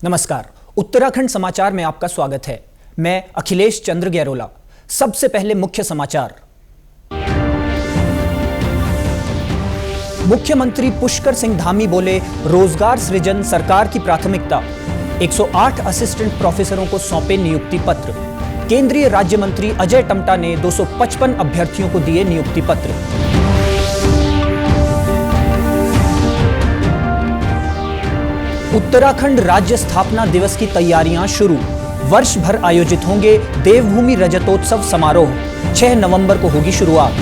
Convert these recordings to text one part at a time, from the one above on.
नमस्कार, उत्तराखंड समाचार में आपका स्वागत है। मैं अखिलेश चंद्र गैरोला। सबसे पहले मुख्य समाचार। मुख्यमंत्री पुष्कर सिंह धामी बोले, रोजगार सृजन सरकार की प्राथमिकता। 108 असिस्टेंट प्रोफेसरों को सौंपे नियुक्ति पत्र। केंद्रीय राज्य मंत्री अजय टम्टा ने 255 अभ्यर्थियों को दिए नियुक्ति पत्र। उत्तराखंड राज्य स्थापना दिवस की तैयारियां शुरू। वर्ष भर आयोजित होंगे देवभूमि रजतोत्सव समारोह। 6 नवंबर को होगी शुरुआत।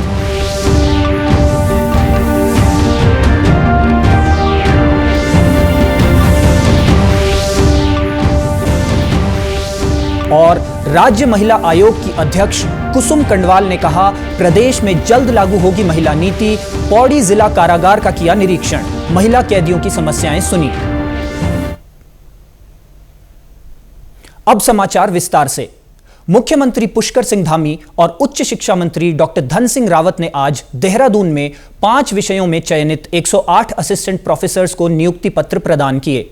और राज्य महिला आयोग की अध्यक्ष कुसुम कंडवाल ने कहा, प्रदेश में जल्द लागू होगी महिला नीति। पौड़ी जिला कारागार का किया निरीक्षण, महिला कैदियों की समस्याएं सुनी। अब समाचार विस्तार से। मुख्यमंत्री पुष्कर सिंह धामी और उच्च शिक्षा मंत्री डॉक्टर धन सिंह रावत ने आज देहरादून में 5 विषयों में चयनित 108 असिस्टेंट प्रोफेसर्स को नियुक्ति पत्र प्रदान किए।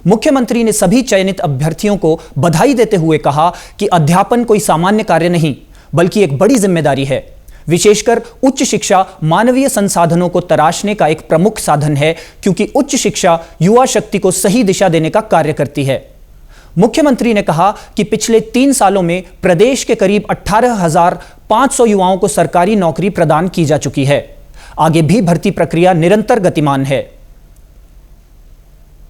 मुख्यमंत्री ने सभी चयनित अभ्यर्थियों को बधाई देते हुए कहा कि अध्यापन कोई सामान्य कार्य नहीं, बल्कि एक बड़ी जिम्मेदारी है। विशेषकर उच्च शिक्षा मानवीय संसाधनों को तराशने का एक प्रमुख साधन है, क्योंकि उच्च शिक्षा युवा शक्ति को सही दिशा देने का कार्य करती है। मुख्यमंत्री ने कहा कि पिछले 3 सालों में प्रदेश के करीब 18,500 युवाओं को सरकारी नौकरी प्रदान की जा चुकी है। आगे भी भर्ती प्रक्रिया निरंतर गतिमान है।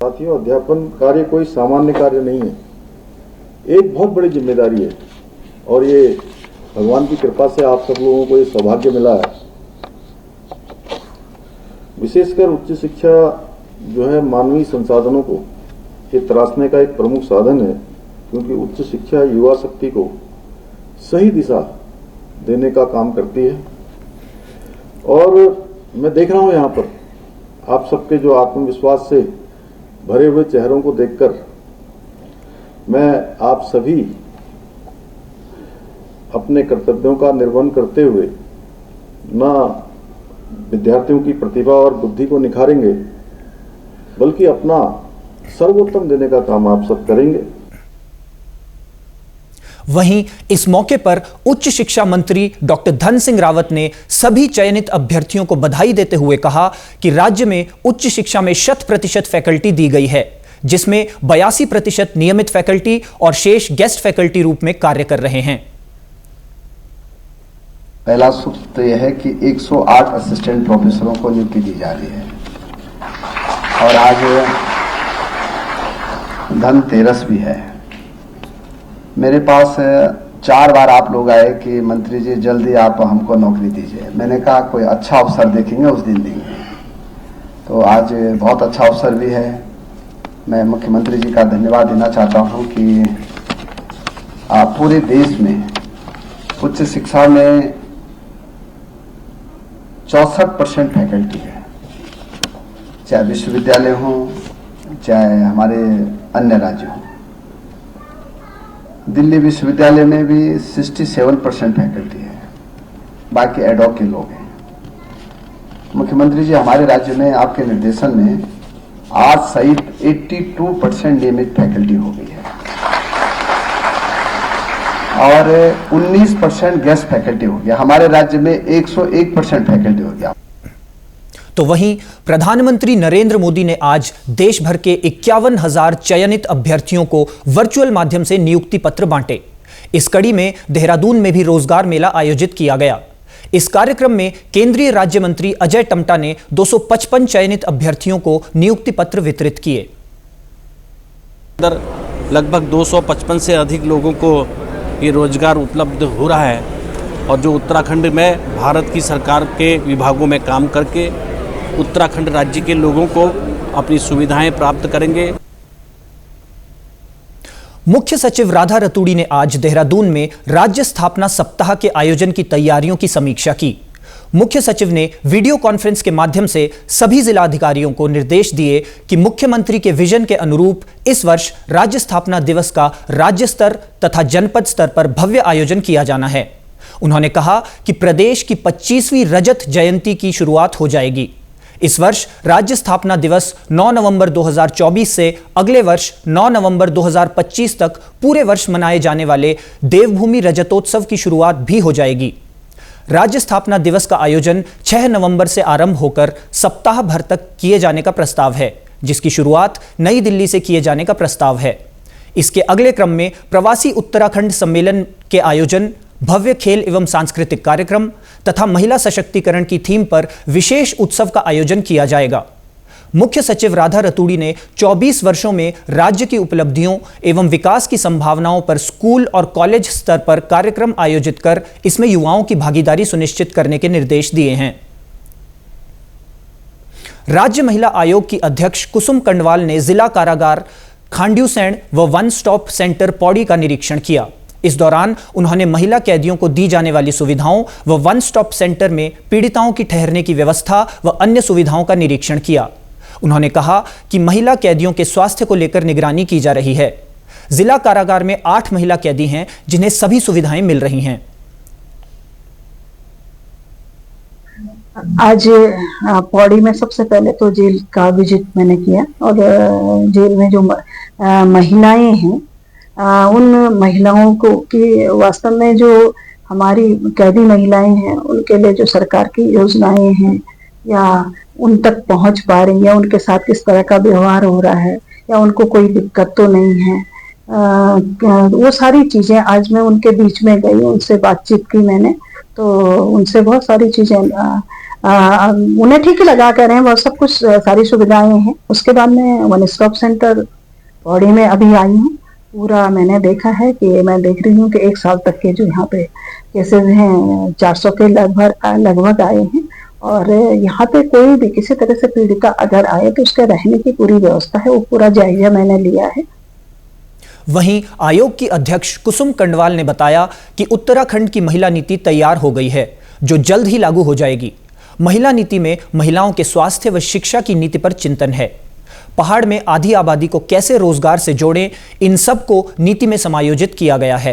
साथियों, अध्यापन कार्य कोई सामान्य कार्य नहीं है, एक बहुत बड़ी जिम्मेदारी है और ये भगवान की कृपा से आप सब लोगों को ये सौभाग्य मिला है। विशेषकर उच्च शिक्षा जो है मानवीय संसाधनों को ये तराशने का एक प्रमुख साधन है, क्योंकि उच्च शिक्षा युवा शक्ति को सही दिशा देने का काम करती है। और मैं देख रहा हूं यहाँ पर आप सबके जो आत्मविश्वास से भरे हुए चेहरों को देखकर मैं आप सभी अपने कर्तव्यों का निर्वहन करते हुए न विद्यार्थियों की प्रतिभा और बुद्धि को निखारेंगे, बल्कि अपना सर्वोत्तम देने का काम आप सब करेंगे। वहीं इस मौके पर उच्च शिक्षा मंत्री डॉक्टर धन सिंह रावत ने सभी चयनित अभ्यर्थियों को बधाई देते हुए कहा कि राज्य में उच्च शिक्षा में 100% फैकल्टी दी गई है, जिसमें 82% नियमित फैकल्टी और शेष गेस्ट फैकल्टी रूप में कार्य कर रहे हैं। पहला सुख तो यह है कि 108 असिस्टेंट प्रोफेसरों को नियुक्ति दी जा रही है और आज धनतेरस भी है। मेरे पास 4 बार आप लोग आए कि मंत्री जी जल्दी आप हमको नौकरी दीजिए। मैंने कहा कोई अच्छा अवसर देखेंगे उस दिन देंगे। तो आज बहुत अच्छा अवसर भी है। मैं मुख्यमंत्री जी का धन्यवाद देना चाहता हूं कि आप पूरे देश में उच्च शिक्षा में 64% फैकल्टी है, चाहे विश्वविद्यालय हो चाहे हमारे अन्य राज्य हों। दिल्ली विश्वविद्यालय में भी 67% फैकल्टी है, बाकी एडॉक के लोग हैं। मुख्यमंत्री जी, हमारे राज्य में आपके निर्देशन में आज सहित 82% नियमित फैकल्टी हो गई है और 19% गेस्ट फैकल्टी हो गया। हमारे राज्य में 101% फैकल्टी हो गया। तो वहीं प्रधानमंत्री नरेंद्र मोदी ने आज देश भर के 51,000 चयनित अभ्यर्थियों को वर्चुअल माध्यम से नियुक्ति पत्र बांटे। इस कड़ी में देहरादून में भी रोजगार मेला आयोजित किया गया। इस कार्यक्रम में केंद्रीय राज्य मंत्री अजय टम्टा ने 255 चयनित अभ्यर्थियों को नियुक्ति पत्र वितरित किए। लगभग 255 से अधिक लोगों को ये रोजगार उपलब्ध हो रहा है और जो उत्तराखंड में भारत की सरकार के विभागों में काम करके उत्तराखंड राज्य के लोगों को अपनी सुविधाएं प्राप्त करेंगे। मुख्य सचिव राधा रतूड़ी ने आज देहरादून में राज्य स्थापना सप्ताह के आयोजन की तैयारियों की समीक्षा की। मुख्य सचिव ने वीडियो कॉन्फ्रेंस के माध्यम से सभी जिलाधिकारियों को निर्देश दिए कि मुख्यमंत्री के विजन के अनुरूप इस वर्ष राज्य स्थापना दिवस का राज्य स्तर तथा जनपद स्तर पर भव्य आयोजन किया जाना है। उन्होंने कहा कि प्रदेश की 25वीं रजत जयंती की शुरुआत हो जाएगी। इस वर्ष राज्य स्थापना दिवस 9 नवंबर 2024 से अगले वर्ष 9 नवंबर 2025 तक पूरे वर्ष मनाए जाने वाले देवभूमि रजतोत्सव की शुरुआत भी हो जाएगी। राज्य स्थापना दिवस का आयोजन 6 नवंबर से आरंभ होकर सप्ताह भर तक किए जाने का प्रस्ताव है, जिसकी शुरुआत नई दिल्ली से किए जाने का प्रस्ताव है। इसके अगले क्रम में प्रवासी उत्तराखंड सम्मेलन के आयोजन, भव्य खेल एवं सांस्कृतिक कार्यक्रम तथा महिला सशक्तिकरण की थीम पर विशेष उत्सव का आयोजन किया जाएगा। मुख्य सचिव राधा रतूड़ी ने 24 वर्षों में राज्य की उपलब्धियों एवं विकास की संभावनाओं पर स्कूल और कॉलेज स्तर पर कार्यक्रम आयोजित कर इसमें युवाओं की भागीदारी सुनिश्चित करने के निर्देश दिए हैं। राज्य महिला आयोग की अध्यक्ष कुसुम कंडवाल ने जिला कारागार खांड्यूसैंण व वन स्टॉप सेंटर पौड़ी का निरीक्षण किया। इस दौरान उन्होंने महिला कैदियों को दी जाने वाली सुविधाओं व वन स्टॉप सेंटर में पीड़िताओं की ठहरने की व्यवस्था व अन्य सुविधाओं का निरीक्षण किया। उन्होंने कहा कि महिला कैदियों के स्वास्थ्य को लेकर निगरानी की जा रही है। जिला कारागार में 8 महिला कैदी हैं जिन्हें सभी सुविधाएं मिल रही हैं। आज पौड़ी में सबसे पहले तो जेल का विजिट मैंने किया और जेल में जो महिलाएं हैं उन महिलाओं को कि वास्तव में जो हमारी कैदी महिलाएं हैं उनके लिए जो सरकार की योजनाएं हैं या उन तक पहुंच पा रही है, उनके साथ किस तरह का व्यवहार हो रहा है या उनको कोई दिक्कत तो नहीं है। वो सारी चीजें आज मैं उनके बीच में गई, उनसे बातचीत की मैंने, तो उनसे बहुत सारी चीजें उन्हें ठीक ही लगा कर रहे हैं, बहुत सब कुछ सारी सुविधाएं हैं। उसके बाद मैं वन स्टॉप सेंटर पौड़ी में अभी आई हूँ। पूरा मैंने देखा है कि मैं देख रही हूँ कि 1 साल तक के जो यहाँ पे केसेस हैं 400 के लगभग आए हैं और यहाँ पे कोई भी किसी तरह से पीड़िता अगर आए तो उसके रहने की पूरी व्यवस्था है, वो पूरा जायजा मैंने लिया है। वहीं आयोग की अध्यक्ष कुसुम कंडवाल ने बताया कि उत्तराखंड की महिला नीति तैयार हो गई है, जो जल्द ही लागू हो जाएगी। महिला नीति में महिलाओं के स्वास्थ्य व शिक्षा की नीति पर चिंतन है। पहाड़ में आधी आबादी को कैसे रोजगार से जोड़ें, इन सब को नीति में समायोजित किया गया है।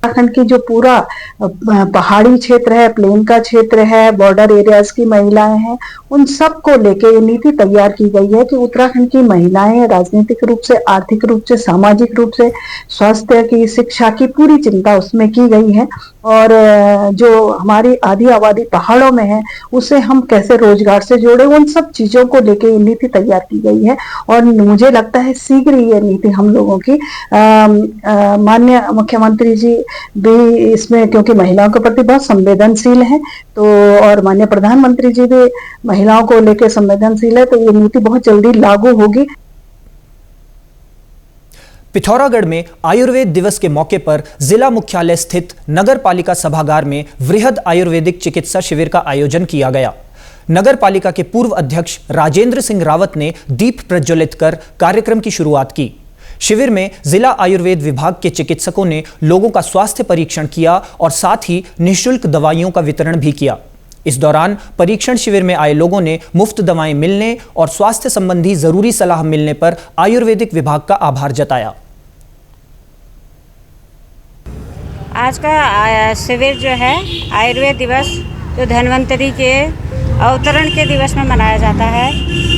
उत्तराखंड की जो पूरा पहाड़ी क्षेत्र है, प्लेन का क्षेत्र है, बॉर्डर एरियाज की महिलाएं हैं, उन सब को लेके ये नीति तैयार की गई है कि उत्तराखंड की महिलाएं राजनीतिक रूप से, आर्थिक रूप से, सामाजिक रूप से, स्वास्थ्य की, शिक्षा की पूरी चिंता उसमें की गई है। और जो हमारी आधी आबादी पहाड़ों में है उसे हम कैसे रोजगार से जोड़े, उन सब चीजों को लेके ये नीति तैयार की गई है। और मुझे लगता है शीघ्र ये नीति हम लोगों की माननीय मुख्यमंत्री जी भी इसमें, क्योंकि महिलाओं के प्रति बहुत संवेदनशील है, तो और माननीय प्रधानमंत्री जी भी महिलाओं को लेकर संवेदनशील है, तो ये नीति बहुत जल्दी लागू होगी। पिथौरागढ़ में आयुर्वेद दिवस के मौके पर जिला मुख्यालय स्थित नगर पालिका सभागार में वृहद आयुर्वेदिक चिकित्सा शिविर का आयोजन किया गया। नगर पालिका के पूर्व अध्यक्ष राजेंद्र सिंह रावत ने दीप प्रज्वलित कर कार्यक्रम की शुरुआत की। शिविर में जिला आयुर्वेद विभाग के चिकित्सकों ने लोगों का स्वास्थ्य परीक्षण किया और साथ ही निःशुल्क दवाइयों का वितरण भी किया। इस दौरान परीक्षण शिविर में आए लोगों ने मुफ्त दवाएं मिलने और स्वास्थ्य संबंधी जरूरी सलाह मिलने पर आयुर्वेदिक विभाग का आभार जताया। आज का शिविर जो है आयुर्वेद दिवस, जो धन्वंतरि के अवतरण के दिवस में मनाया जाता है।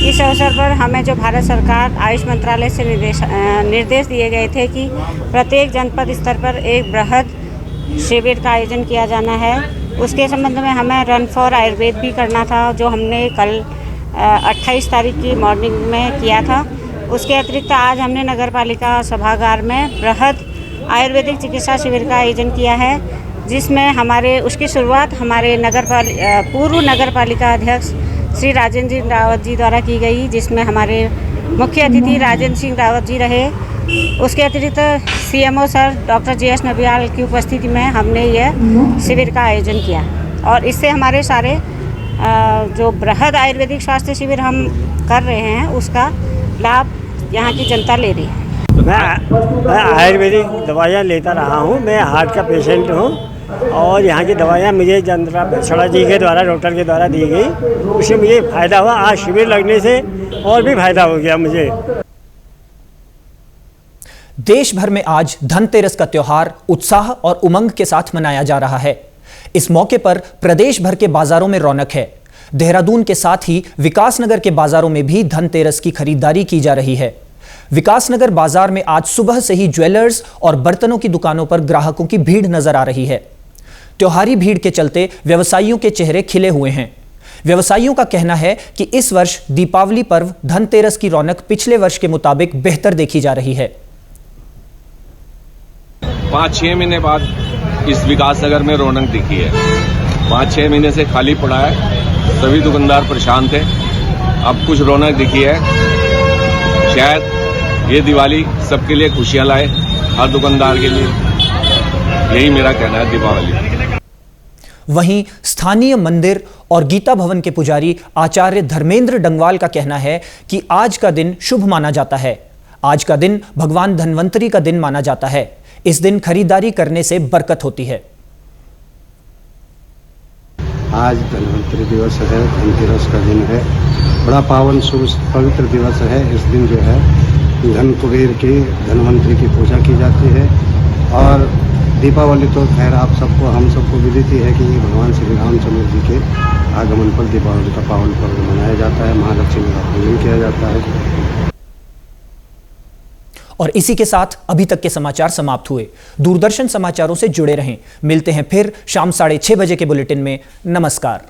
इस अवसर पर हमें जो भारत सरकार आयुष मंत्रालय से निर्देश दिए गए थे कि प्रत्येक जनपद स्तर पर एक बृहद शिविर का आयोजन किया जाना है। उसके संबंध में हमें रन फॉर आयुर्वेद भी करना था, जो हमने कल 28 तारीख की मॉर्निंग में किया था। उसके अतिरिक्त आज हमने नगर पालिका सभागार में बृहद आयुर्वेदिक चिकित्सा शिविर का आयोजन किया है, जिसमें उसकी शुरुआत हमारे पूर्व नगर पालिका अध्यक्ष श्री राजेंद्र सिंह रावत जी द्वारा की गई, जिसमें हमारे मुख्य अतिथि राजेंद्र सिंह रावत जी रहे। उसके अतिरिक्त CMO sir doctor JS Nabiyal की उपस्थिति में हमने यह शिविर का आयोजन किया और इससे हमारे सारे जो बृहद आयुर्वेदिक स्वास्थ्य शिविर हम कर रहे हैं उसका लाभ यहाँ की जनता ले रही है। मैं आयुर्वेदिक दवाइयाँ लेता रहा हूँ। मैं हार्ट का पेशेंट हूँ और यहाँ की दवाइयाँ मुझे चंद्रा बछड़ा जी के द्वारा, डॉक्टर के द्वारा दी गई। उससे मुझे फ़ायदा हुआ। आज शिविर लगने से और भी फ़ायदा हो गया मुझे। देश भर में आज धनतेरस का त्योहार उत्साह और उमंग के साथ मनाया जा रहा है। इस मौके पर प्रदेश भर के बाजारों में रौनक है। देहरादून के साथ ही विकासनगर के बाजारों में भी धनतेरस की खरीदारी की जा रही है। विकासनगर बाजार में आज सुबह से ही ज्वेलर्स और बर्तनों की दुकानों पर ग्राहकों की भीड़ नजर आ रही है। त्योहारी भीड़ के चलते व्यवसायियों के चेहरे खिले हुए हैं। व्यवसायियों का कहना है कि इस वर्ष दीपावली पर्व धनतेरस की रौनक पिछले वर्ष के मुताबिक बेहतर देखी जा रही है। 5-6 महीने बाद इस विकासनगर में रौनक दिखी है। 5-6 महीने से खाली पड़ा है, सभी दुकानदार परेशान थे। अब कुछ रौनक दिखी है। शायद ये दिवाली सबके लिए खुशियां लाए, हर दुकानदार के लिए। यही मेरा कहना है दीपावली। वहीं स्थानीय मंदिर और गीता भवन के पुजारी आचार्य धर्मेंद्र डंगवाल का कहना है कि आज का दिन शुभ माना जाता है। आज का दिन भगवान धन्वंतरी का दिन माना जाता है। इस दिन खरीदारी करने से बरकत होती है। आज धन्वंतरी दिवस है, धनतेरस का दिन है। बड़ा पावन शुभ पवित्र दिवस है। इस दिन जो है धन कुबेर के धन्वंतरी की पूजा की जाती है। और दीपावली तो खैर आप सबको, हम सबको विदित है कि भगवान श्री रामचंद्र जी के आगमन पर दीपावली का पावन पर्व मनाया जाता है। महालक्ष्मी का पूजन किया जाता है। और इसी के साथ अभी तक के समाचार समाप्त हुए। दूरदर्शन समाचारों से जुड़े रहें। मिलते हैं फिर शाम 6:30 बजे के बुलेटिन में। नमस्कार।